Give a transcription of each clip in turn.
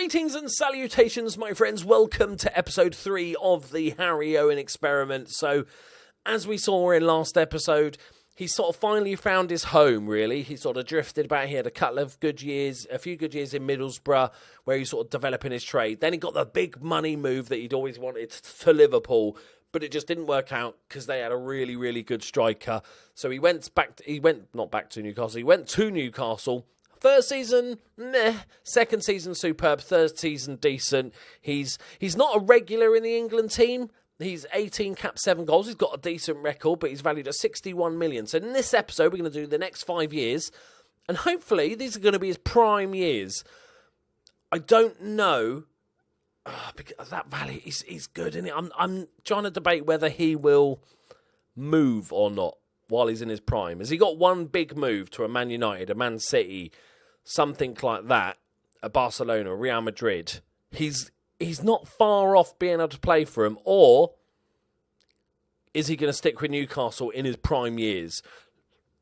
Greetings and salutations, my friends. Welcome to episode 3 of the Harry Owen experiment. So, as we saw in last episode, he sort of finally found his home, really. He sort of drifted about. He had a couple of good years, a few good years in Middlesbrough, where he sort of developing his trade. Then he got the big money move that he'd always wanted to Liverpool, but it just didn't work out because they had a really, really good striker. So he went to Newcastle. First season, meh. Second season, superb. Third season, decent. He's not a regular in the England team. He's 18 caps, 7 goals. He's got a decent record, but he's valued at 61 million. So in this episode, we're going to do the next 5 years, and hopefully these are going to be his prime years. I don't know, because that value is good, isn't it? I'm trying to debate whether he will move or not while he's in his prime. Has he got one big move to a Man United, a Man City, something like that, a Barcelona, Real Madrid? He's not far off being able to play for him, or is he going to stick with Newcastle in his prime years?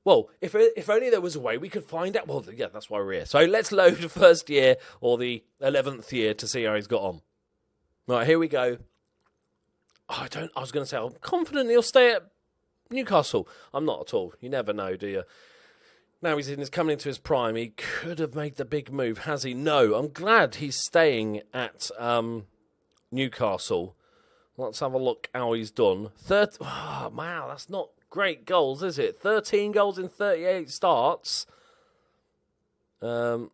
Well, if only there was a way we could find out. Well, yeah, that's why we're here. So let's load the first year or the 11th year to see how he's got on. Right, here we go. I was going to say, I'm confident he'll stay at Newcastle. I'm not at all. You never know, do you? Now he's coming into his prime. He could have made the big move, has he? No. I'm glad he's staying at Newcastle. Let's have a look how he's done. Wow, that's not great goals, is it? 13 goals in 38 starts. Okay,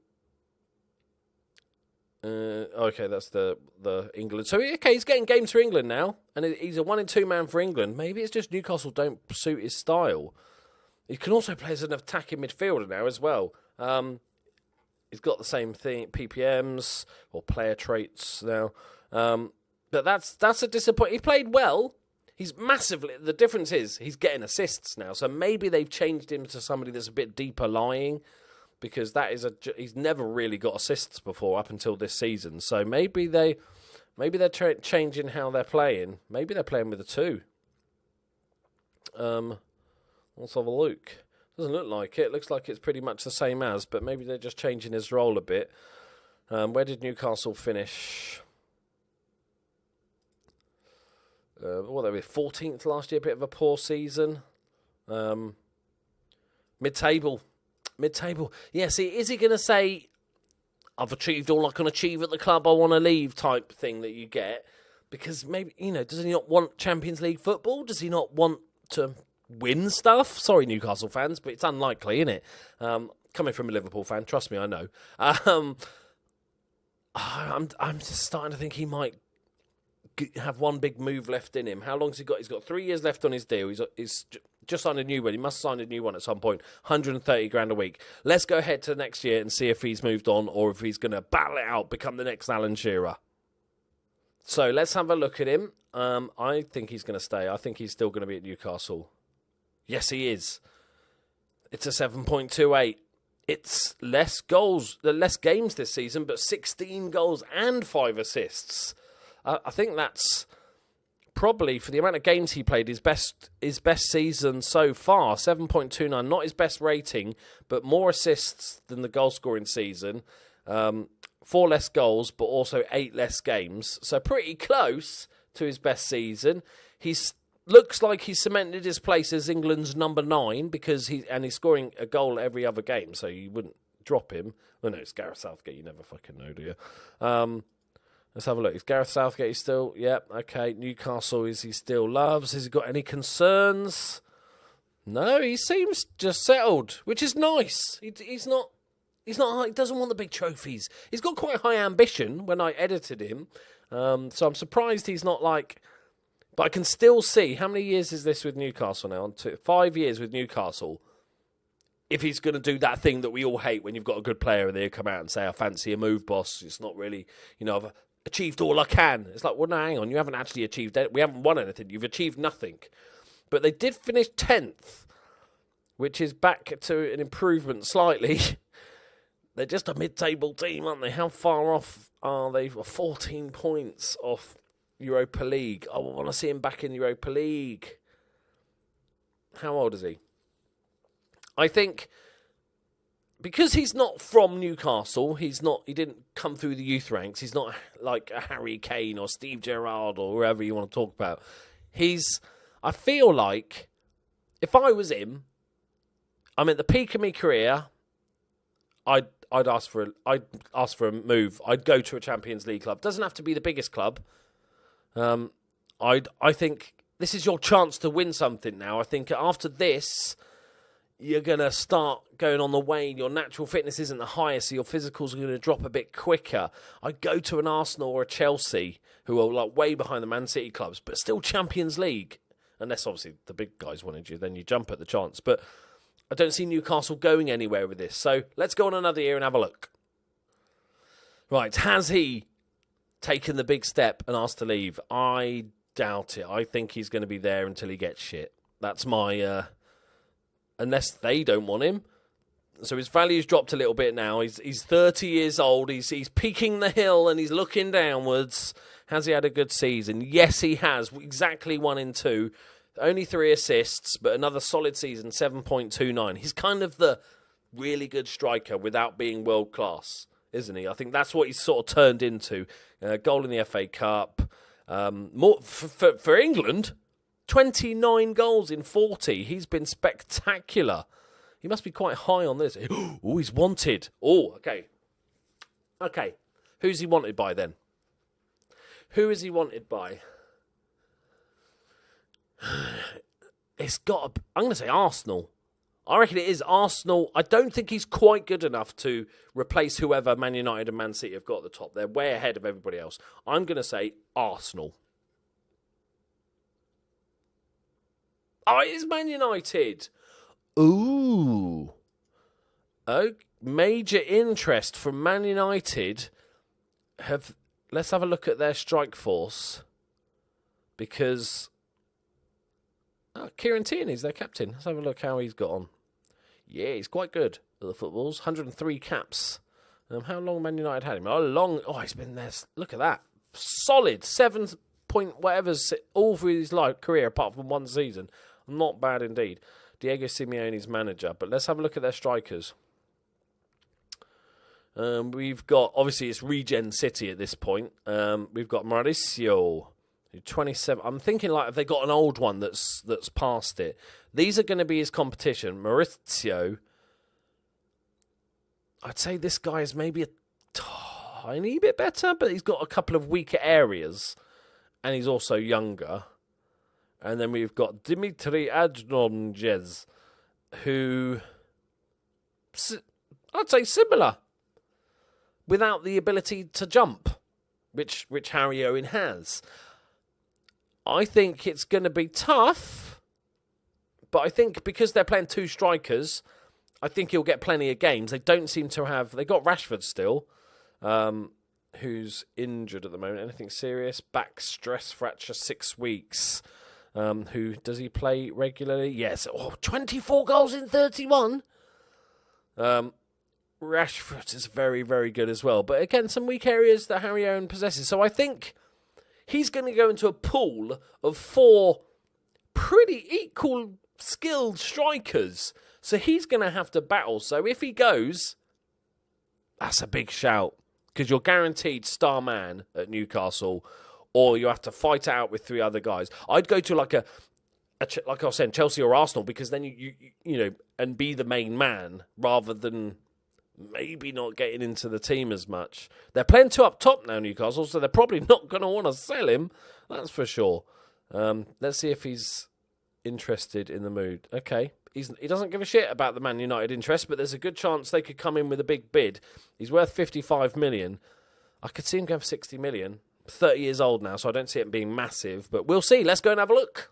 that's the England. So, okay, he's getting games for England now. And he's a 1-2 man for England. Maybe it's just Newcastle don't suit his style. He can also play as an attacking midfielder now as well. He's got the same thing, PPMs or player traits now. But that's a disappointment. He played well. He's massively... The difference is he's getting assists now. So maybe they've changed him to somebody that's a bit deeper lying, because he's never really got assists before up until this season. So maybe they're changing how they're playing. Maybe they're playing with a 2. Let's have a look. Doesn't look like it. Looks like it's pretty much the same as, but maybe they're just changing his role a bit. Where did Newcastle finish? They were 14th last year. Bit of a poor season. Mid-table. Yeah, see, is he going to say, I've achieved all I can achieve at the club, I want to leave type thing that you get? Because maybe, does he not want Champions League football? Does he not want to win stuff? Sorry, Newcastle fans, but it's unlikely, isn't it? Coming from a Liverpool fan, trust me, I know. I'm just starting to think he might have one big move left in him. How long has he got? He's got 3 years left on his deal. He's just signed a new one. He must sign a new one at some point. 130 grand a week. Let's go ahead to the next year and see if he's moved on or if he's going to battle it out, become the next Alan Shearer. So let's have a look at him. I think he's going to stay. I think he's still going to be at Newcastle. Yes, he is. It's a 7.28. It's less games this season, but 16 goals and 5 assists. I think that's probably, for the amount of games he played, his best season so far. 7.29, not his best rating, but more assists than the goal-scoring season. 4 less goals, but also 8 less games. So pretty close to his best season. Looks like he's cemented his place as England's number 9 because he's scoring a goal every other game, so you wouldn't drop him. Well, no, it's Gareth Southgate. You never fucking know, do you? Let's have a look. Is Gareth Southgate still? Yep. Okay. Newcastle, is he still loves? Has he got any concerns? No, he seems just settled, which is nice. He's not. He doesn't want the big trophies. He's got quite high ambition when I edited him, so I'm surprised he's not like. But I can still see, how many years is this with Newcastle now? 5 years with Newcastle. If he's going to do that thing that we all hate when you've got a good player and they come out and say, I fancy a move, boss. It's not really, I've achieved all I can. It's like, well, no, hang on. You haven't actually achieved it. We haven't won anything. You've achieved nothing. But they did finish 10th, which is back to an improvement slightly. They're just a mid-table team, aren't they? How far off are they? 14 points off Europa League. I want to see him back in Europa League. How old is he? I think because he's not from Newcastle, he didn't come through the youth ranks. He's not like a Harry Kane or Steve Gerrard or whoever you want to talk about. I feel like if I was him, I'm at the peak of my career, I'd ask for a move. I'd go to a Champions League club. Doesn't have to be the biggest club. I think this is your chance to win something now. I think after this, you're going to start going on the wane. Your natural fitness isn't the highest, so your physicals are going to drop a bit quicker. I'd go to an Arsenal or a Chelsea, who are like way behind the Man City clubs, but still Champions League. Unless, obviously, the big guys wanted you, then you jump at the chance. But I don't see Newcastle going anywhere with this. So let's go on another year and have a look. Right, has he taken the big step and asked to leave? I doubt it. I think he's going to be there until he gets shit. That's my... unless they don't want him. So his value's dropped a little bit now. He's 30 years old. He's peaking the hill and he's looking downwards. Has he had a good season? Yes, he has. Exactly 1 in 2. Only 3 assists, but another solid season, 7.29. He's kind of the really good striker without being world class, isn't he? I think that's what he's sort of turned into. Goal in the FA Cup. More for England, 29 goals in 40. He's been spectacular. He must be quite high on this. Oh, he's wanted. Oh, okay. Okay. Who's he wanted by then? Who is he wanted by? It's got... I'm going to say Arsenal. I reckon it is Arsenal. I don't think he's quite good enough to replace whoever Man United and Man City have got at the top. They're way ahead of everybody else. I'm going to say Arsenal. Oh, it is Man United. Ooh. Oh, major interest from Man United. Let's have a look at their strike force. Because Kieran Tierney's their captain. Let's have a look how he's got on. Yeah, he's quite good at the footballs. 103 caps. How long Man United had him? Oh, he's been there. Look at that. Solid. 7 point whatever's all through his career apart from 1 season. Not bad indeed. Diego Simeone's manager. But let's have a look at their strikers. We've got, obviously it's Regen City at this point. We've got Mauricio, 27. I'm thinking like if they got an old one that's past it. These are going to be his competition. Mauricio, I'd say this guy is maybe a tiny bit better, but he's got a couple of weaker areas. And he's also younger. And then we've got Dimitri Adnonjez, who I'd say similar, without the ability to jump, which Harry Owen has. I think it's going to be tough, but I think because they're playing 2 strikers, I think he'll get plenty of games. They don't seem to have... They got Rashford still, who's injured at the moment. Anything serious? Back stress fracture, 6 weeks. Who does he play regularly? Yes. 24 goals in 31. Rashford is very, very good as well. But again, some weak areas that Harry Owen possesses. So I think he's going to go into a pool of 4 pretty equal skilled strikers. So he's going to have to battle. So if he goes, that's a big shout. Because you're guaranteed star man at Newcastle, or you have to fight out with 3 other guys. I'd go to like I was saying, Chelsea or Arsenal, because then you know, and be the main man rather than maybe not getting into the team as much. They're playing 2 up top now, Newcastle, so they're probably not going to want to sell him. That's for sure. Let's see if he's interested in the mood. Okay. He doesn't give a shit about the Man United interest, but there's a good chance they could come in with a big bid. He's worth 55 million. I could see him going for 60 million. 30 years old now, so I don't see it being massive, but we'll see. Let's go and have a look.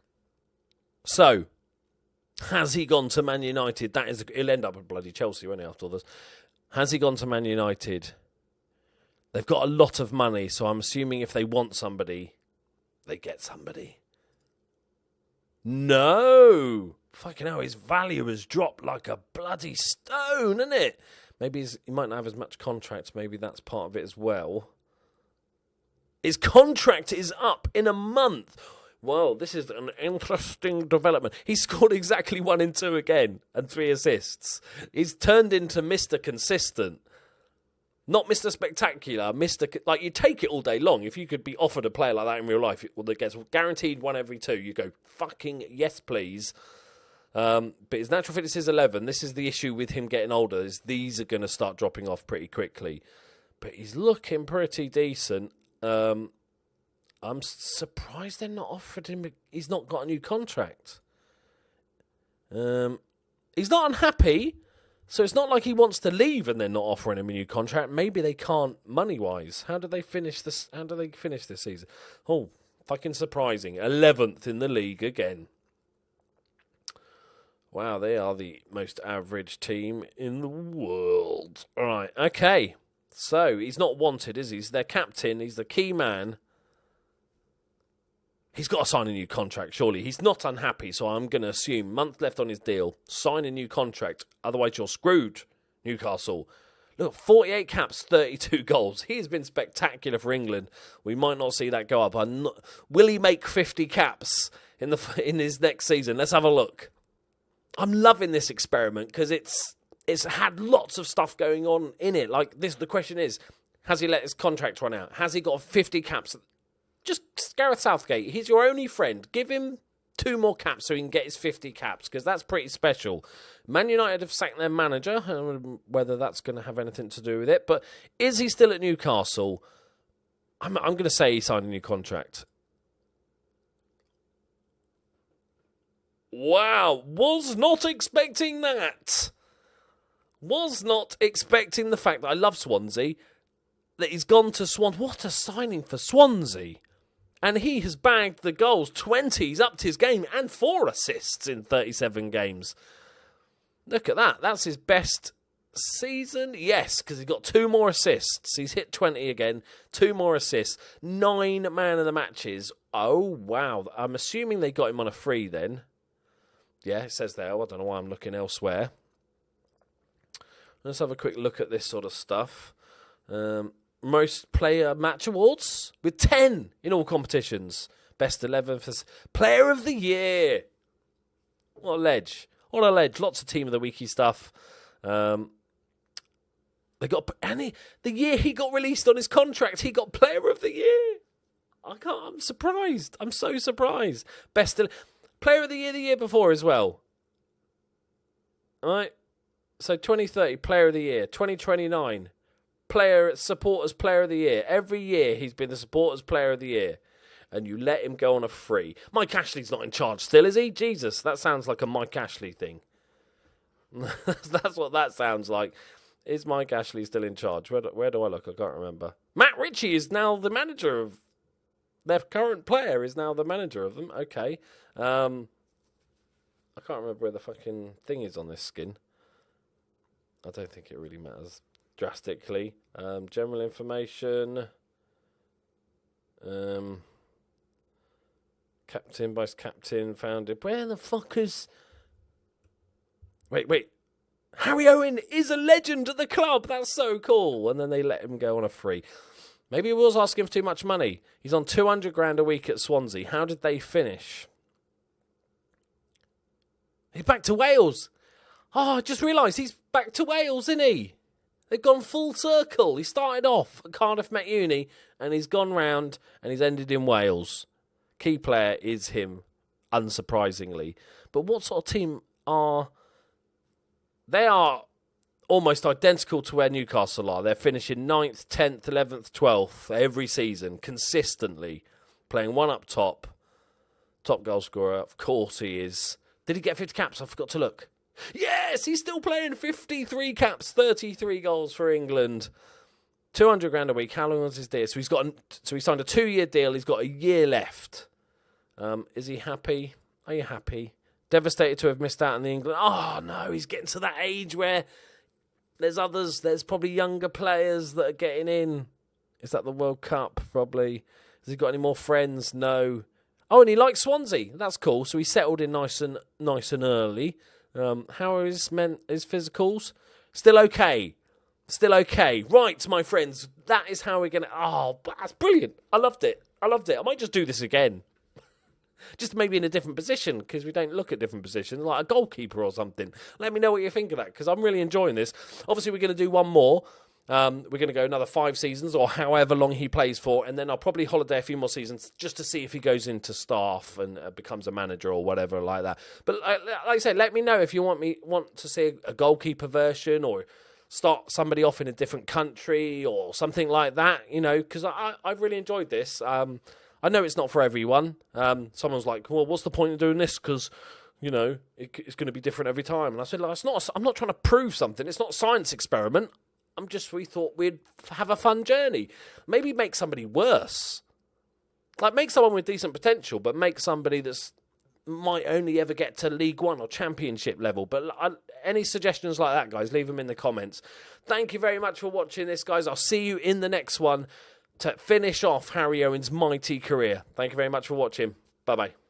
So, has he gone to Man United? He'll end up at bloody Chelsea, won't he, after all this? Has he gone to Man United? They've got a lot of money, so I'm assuming if they want somebody, they get somebody. No! Fucking hell, his value has dropped like a bloody stone, isn't it? Maybe he might not have as much contract. Maybe that's part of it as well. His contract is up in a month. Well, this is an interesting development. He scored exactly 1 and 2 again and 3 assists. He's turned into Mr. Consistent. Not Mr. Spectacular, Like, you take it all day long. If you could be offered a player like that in real life, that gets guaranteed 1 every 2, you go, fucking yes, please. But his natural fitness is 11. This is the issue with him getting older, is these are going to start dropping off pretty quickly. But he's looking pretty decent. I'm surprised they're not offered him. He's not got a new contract. He's not unhappy, so it's not like he wants to leave and they're not offering him a new contract. Maybe they can't money-wise. How do they finish this season? Oh, fucking surprising. 11th in the league again. Wow, they are the most average team in the world. All right, okay. So, he's not wanted, is he? He's their captain. He's the key man. He's got to sign a new contract, surely. He's not unhappy, so I'm going to assume month left on his deal. Sign a new contract. Otherwise, you're screwed, Newcastle. Look, 48 caps, 32 goals. He has been spectacular for England. We might not see that go up. Will he make 50 caps in his next season? Let's have a look. I'm loving this experiment because it's had lots of stuff going on in it. Like this, the question is, has he let his contract run out? Has he got 50 caps? Just Gareth Southgate, he's your only friend. Give him 2 more caps so he can get his 50 caps, because that's pretty special. Man United have sacked their manager, whether that's going to have anything to do with it. But is he still at Newcastle? I'm going to say he signed a new contract. Wow, was not expecting that. Was not expecting the fact that I love Swansea, that he's gone to Swansea. What a signing for Swansea. And he has bagged the goals. 20, he's upped his game, and 4 assists in 37 games. Look at that. That's his best season. Yes, because he got 2 more assists. He's hit 20 again. 2 more assists. 9 man of the matches. Oh, wow. I'm assuming they got him on a free then. Yeah, it says there. I don't know why I'm looking elsewhere. Let's have a quick look at this sort of stuff. Most player match awards with 10 in all competitions. Best 11 for player of the year. What a ledge. What a ledge. Lots of team of the weeky stuff. They got the year he got released on his contract, he got player of the year. I'm surprised. I'm so surprised. Best player of the year before as well. All right. So 2030 player of the year, 2029 supporters player of the year. Every year he's been the supporters player of the year, and you let him go on a free. Mike Ashley's not in charge still, is he? Jesus, that sounds like a Mike Ashley thing. That's what that sounds like. Is Mike Ashley still in charge? Where do I look? I can't remember. Matt Ritchie is now the manager of their current player. Is now the manager of them. Okay. I can't remember where the fucking thing is on this skin. I don't think it really matters drastically. General information. Captain, vice captain, founded. Where the fuck is... Wait. Harry Owen is a legend at the club. That's so cool. And then they let him go on a free. Maybe he was asking for too much money. He's on 200 grand a week at Swansea. How did they finish? He's back to Wales. Oh, I just realised he's back to Wales, isn't he? They've gone full circle. He started off at Cardiff Met Uni, and he's gone round, and he's ended in Wales. Key player is him, unsurprisingly. But what sort of team are... They are almost identical to where Newcastle are. They're finishing 9th, 10th, 11th, 12th every season, consistently. Playing one up top. Top goal scorer, of course he is. Did he get 50 caps? I forgot to look. Yes, he's still playing 53 caps, 33 goals for England. 200 grand a week. How long was his deal? So he signed a 2-year deal. He's got a year left. Is he happy? Are you happy? Devastated to have missed out on the England. Oh no, he's getting to that age where there's others. There's probably younger players that are getting in. Is that the World Cup? Probably. Has he got any more friends? No. Oh, and he likes Swansea. That's cool. So he settled in nice and early. How are his physicals? Still okay. Still okay. Right, my friends. That is how we're going to... Oh, that's brilliant. I loved it. I might just do this again. Just maybe in a different position, because we don't look at different positions, like a goalkeeper or something. Let me know what you think of that, because I'm really enjoying this. Obviously, we're going to do one more. We're going to go another 5 seasons or however long he plays for, and then I'll probably holiday a few more seasons just to see if he goes into staff and becomes a manager or whatever like that. But like I say, let me know if you want to see a goalkeeper version, or start somebody off in a different country or something like that, because I've really enjoyed this. I know it's not for everyone. Someone's like, well, what's the point of doing this? Because it's going to be different every time. And I said, I'm not trying to prove something. It's not a science experiment. We thought we'd have a fun journey. Maybe make somebody worse. Like, make someone with decent potential, but make somebody that's might only ever get to League One or Championship level. But any suggestions like that, guys, leave them in the comments. Thank you very much for watching this, guys. I'll see you in the next one to finish off Harry Owen's mighty career. Thank you very much for watching. Bye-bye.